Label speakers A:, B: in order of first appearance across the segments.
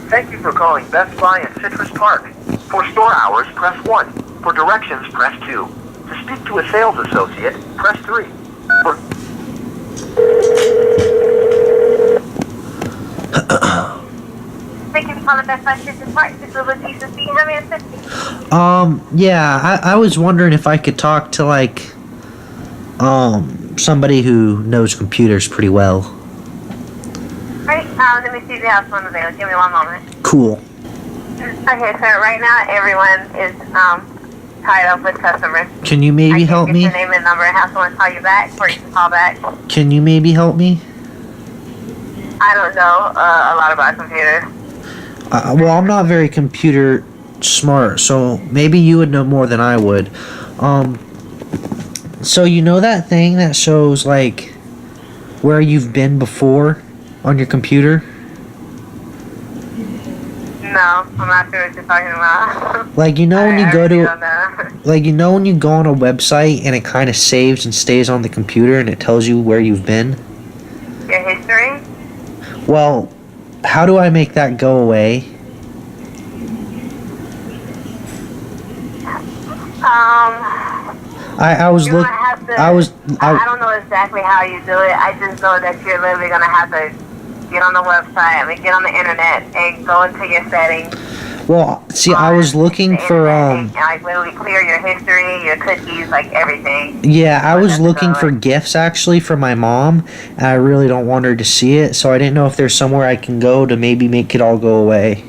A: Thank you for calling Best Buy in Citrus Park. For store hours, press 1. For directions, press 2. To speak to a sales associate, press 3. For...
B: Thank you for calling Best Buy Citrus Park. This is Leticia C. How may I assist you?
C: Yeah, I was wondering if I could talk to, like, somebody who knows computers pretty well.
B: Right, let me see if they have someone available. Give me one moment.
C: Cool.
B: Okay, sir, right now everyone is tied up with customers.
C: Can you maybe help me?
B: I can get your name and number and have someone call you back, or you can call back.
C: Can you maybe help me?
B: I don't know a lot about computers.
C: Well, I'm not very computer smart, so maybe you would know more than I would. So you know that thing that shows, like, where you've been before on your computer?
B: No, I'm not sure what you're talking about.
C: Like, you know when you go to,
B: to...
C: like, you know when you go on a website and it kind of saves and stays on the computer and it tells you where you've been?
B: Your history?
C: Well, how do I make that go away? I was looking.
B: I don't know exactly how you do it. I just know that you're literally gonna have to get on the website. Get on the internet and go into your settings.
C: Well, see, I was looking for
B: and, like, literally clear your history, your cookies, like everything.
C: Yeah, I was looking for gifts actually for my mom, and I really don't want her to see it, so I didn't know if there's somewhere I can go to maybe make it all go away.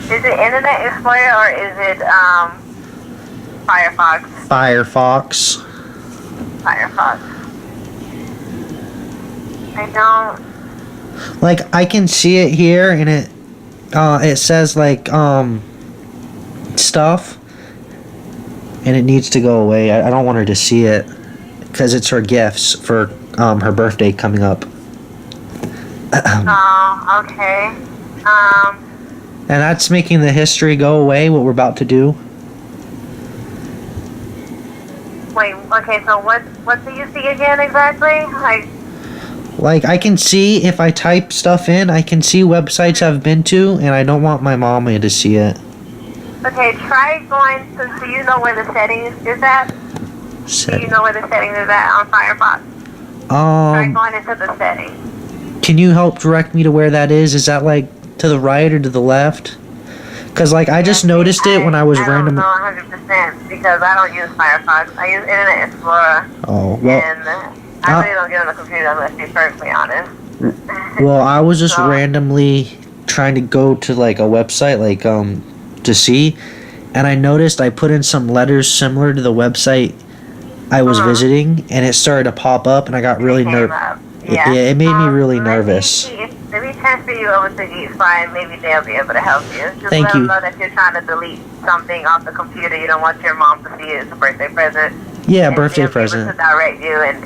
B: Is it Internet Explorer or is it Firefox?
C: Firefox.
B: I don't.
C: Like, I can see it here, and it says, like, stuff, and it needs to go away. I don't want her to see it, because it's her gifts for, her birthday coming up.
B: Oh, okay.
C: And that's making the history go away, what we're about to do.
B: Wait, okay, so what do you see again exactly?
C: Like, I can see, if I type stuff in, I can see websites I've been to, and I don't want my mommy to see it.
B: Okay, try going to, so you know where the settings is at? Do you know where the settings is at on Firefox? Try going into the settings.
C: Can you help direct me to where that is? Is that, like, to the right or to the left? Because, like, I just noticed it when I was randomly...
B: I don't know 100% because I don't use Firefox. I use Internet Explorer.
C: Oh, well...
B: And I really don't get on the computer unless to be perfectly honest.
C: Well, I was just randomly trying to go to, like, a website, like, to see, and I noticed I put in some letters similar to the website I was visiting, and it started to pop up, and I got really nervous. Yeah, it made me really nervous.
B: Let me transfer you over to G5. Maybe they'll be able to help you. Just
C: Thank
B: let
C: you.
B: them know that you're trying to delete something off the computer. You don't want your mom to see it. It's a birthday present.
C: Yeah,
B: and
C: birthday present.
B: To direct you and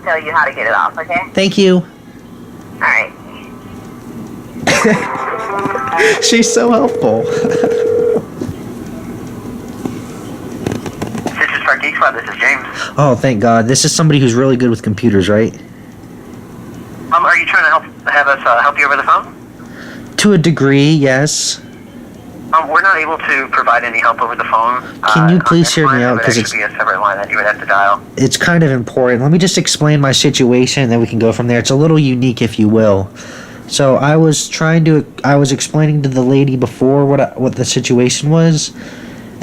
B: tell you how to get it off, okay?
C: Thank you.
B: All right.
C: She's so helpful.
A: Citrus Park Geek Squad, this is James.
C: Oh, thank God. This is somebody who's really good with computers, right?
A: Are you trying to have us help you over the phone?
C: To a degree, yes.
A: We're not able to provide any help over the phone.
C: Can you please hear me out?
A: Because it's be a separate line that you would have to dial.
C: It's kind of important. Let me just explain my situation, and then we can go from there. It's a little unique, if you will. So I was explaining to the lady before what the situation was,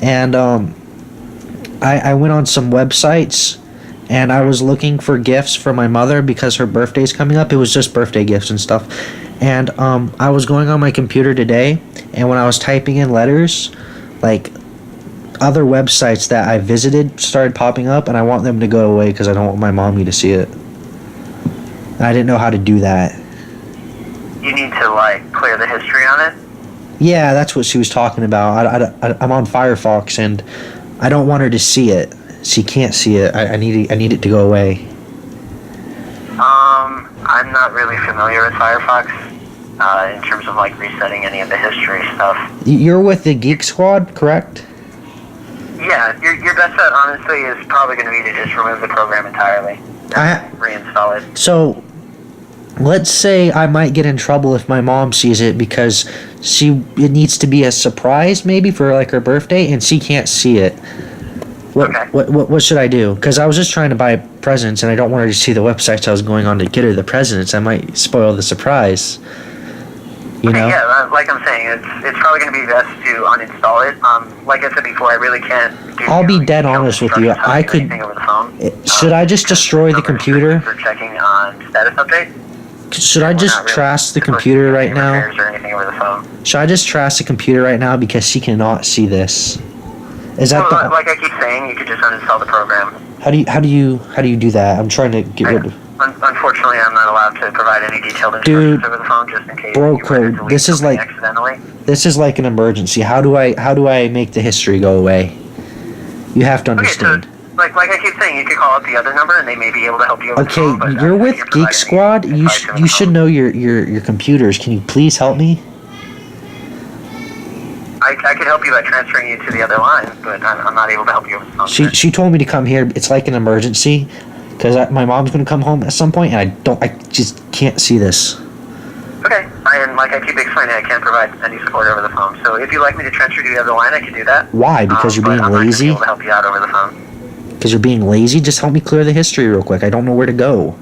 C: and I went on some websites, and I was looking for gifts for my mother because her birthday's coming up. It was just birthday gifts and stuff. And I was going on my computer today, and when I was typing in letters, like, other websites that I visited started popping up, and I want them to go away because I don't want my mommy to see it. And I didn't know how to do that.
A: You need to, like, clear the history on it?
C: Yeah, that's what she was talking about. I'm on Firefox, and I don't want her to see it. She can't see it. I need it to go away.
A: I'm not really familiar with Firefox in terms of, like, resetting any of the history stuff.
C: You're with the Geek Squad, correct?
A: Yeah, your best bet, honestly, is probably going to be to just remove the program entirely. reinstall it.
C: So, let's say I might get in trouble if my mom sees it because it needs to be a surprise maybe for like her birthday and she can't see it. What should I do? Because I was just trying to buy presents and I don't want her to see the websites I was going on to get her the presents. I might spoil the surprise. You know?
A: Yeah, like I'm saying, it's probably going to be best to uninstall it. Like I said before, I really can't give
C: I'll be dead honest with you. I could.
A: Over the phone.
C: Should I just destroy the computer?
A: For checking on status update.
C: Should I just trash the computer right now?
A: Or anything over the phone.
C: Should I just trash the computer right now because she cannot see this? Is that
A: well, like I keep saying, you could just uninstall the program.
C: How do you do that? I'm trying to get rid of.
A: Unfortunately, I'm not allowed to provide any detailed instructions over the phone, just in case.
C: Bro code. This is like
A: accidentally.
C: This is like an emergency. How do I make the history go away? You have to understand.
A: Okay, so, like I keep saying, you could call up the other number and they may be able to help you.
C: Okay,
A: phone,
C: you're with Geek Squad. You should know your computers. Can you please help me?
A: I could help you by transferring you to the other line, but I'm not able to help you with the phone.
C: She told me to come here. It's like an emergency because my mom's gonna come home at some point, and I just can't see this.
A: Okay, and like I keep explaining, I can't provide any support over the phone. So if you'd like me to transfer you to the other line, I can do that.
C: Why? Because you're being lazy?
A: I'm not able to help you out over the phone.
C: Because you're being lazy? Just help me clear the history real quick. I don't know where to go.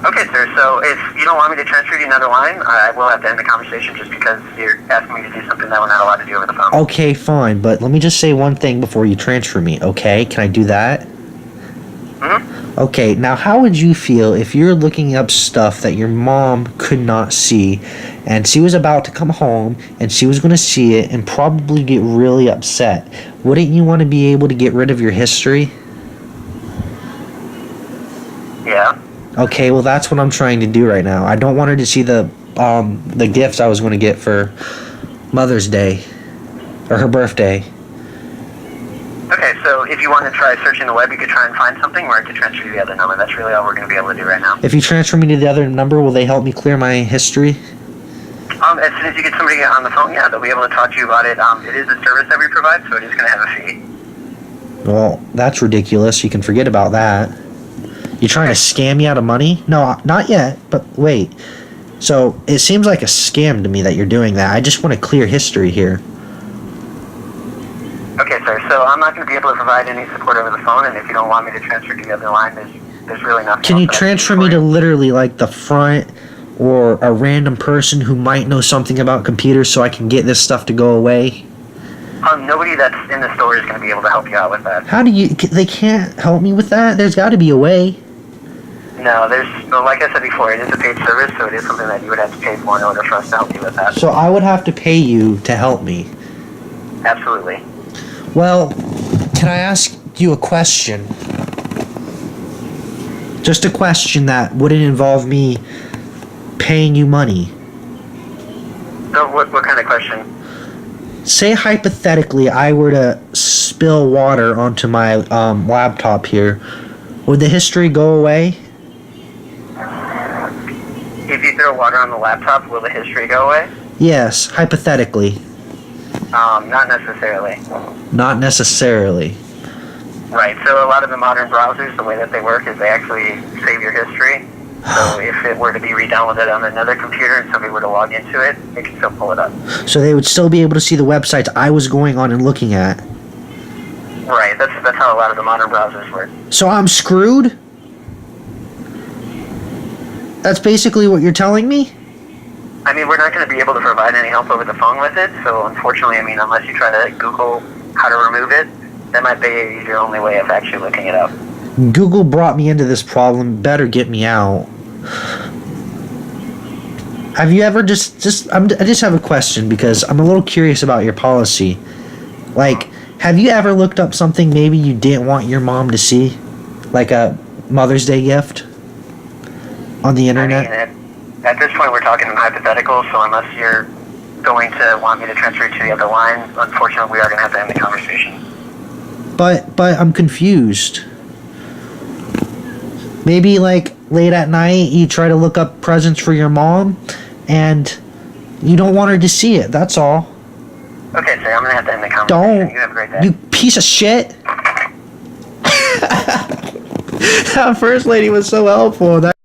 A: Okay, sir. So if you don't want me to transfer you to another line, I will have to end the conversation just because you're asking me to do something that we're not allowed to do over the phone.
C: Okay, fine. But let me just say one thing before you transfer me, okay? Can I do that?
A: Mm-hmm.
C: Okay, now how would you feel if you're looking up stuff that your mom could not see and she was about to come home and she was going to see it and probably get really upset? Wouldn't you want to be able to get rid of your history?
A: Yeah.
C: Okay, well that's what I'm trying to do right now. I don't want her to see the gifts I was going to get for Mother's Day or her birthday.
A: Okay, so if you want to try searching the web, you could try and find something, or I could transfer you to the other number. That's really all we're going to be able to do right now.
C: If you transfer me to the other number, will they help me clear my history?
A: As soon as you get somebody on the phone, yeah, they'll be able to talk to you about it. It is a service that we provide, so it is going to have a fee.
C: Well, that's ridiculous. You can forget about that. You're trying to scam me out of money? No, not yet, but wait. So, it seems like a scam to me that you're doing that. I just want to clear history here.
A: Okay, sir, so I'm not going to be able to provide any support over the phone, and if you don't want me to transfer to the other line, there's really nothing.
C: Can you transfer me to literally like the front or a random person who might know something about computers so I can get this stuff to go away?
A: Nobody that's in the store is going to be able to help you out with that.
C: How do you... They can't help me with that? There's got to be a way.
A: No, like I said before, it is a paid service, so it is something that you would have to pay for in order for us to help you with that.
C: So I would have to pay you to help me?
A: Absolutely.
C: Well, can I ask you a question? Just a question that wouldn't involve me paying you money.
A: So what kind of question?
C: Say hypothetically I were to spill water onto my laptop here. Would the history go away?
A: If you throw water on the laptop, will the history go away?
C: Yes, hypothetically.
A: Not necessarily.
C: Not necessarily.
A: Right, so a lot of the modern browsers, the way that they work is they actually save your history. So if it were to be re-downloaded on another computer and somebody were to log into it, they can still pull it up.
C: So they would still be able to see the websites I was going on and looking at?
A: Right, that's how a lot of the modern browsers work.
C: So I'm screwed? That's basically what you're telling me?
A: I mean, we're not going to be able to provide any help over the phone with it, so unfortunately, I mean, unless you try to Google how to remove it, that might be your only way of actually looking it up.
C: Google brought me into this problem, better get me out. Have you ever I just have a question because I'm a little curious about your policy. Like, have you ever looked up something maybe you didn't want your mom to see? Like a Mother's Day gift? On the internet?
A: I mean, at this point, we're talking in hypotheticals, so unless you're going to want me to transfer you to the other line, unfortunately, we are going to have to end the conversation.
C: But I'm confused. Maybe, like, late at night, you try to look up presents for your mom, and you don't want her to see it, that's all.
A: Okay, sir, I'm going to have to end the conversation.
C: Don't.
A: You have a great day.
C: You piece of shit. That first lady was so helpful. That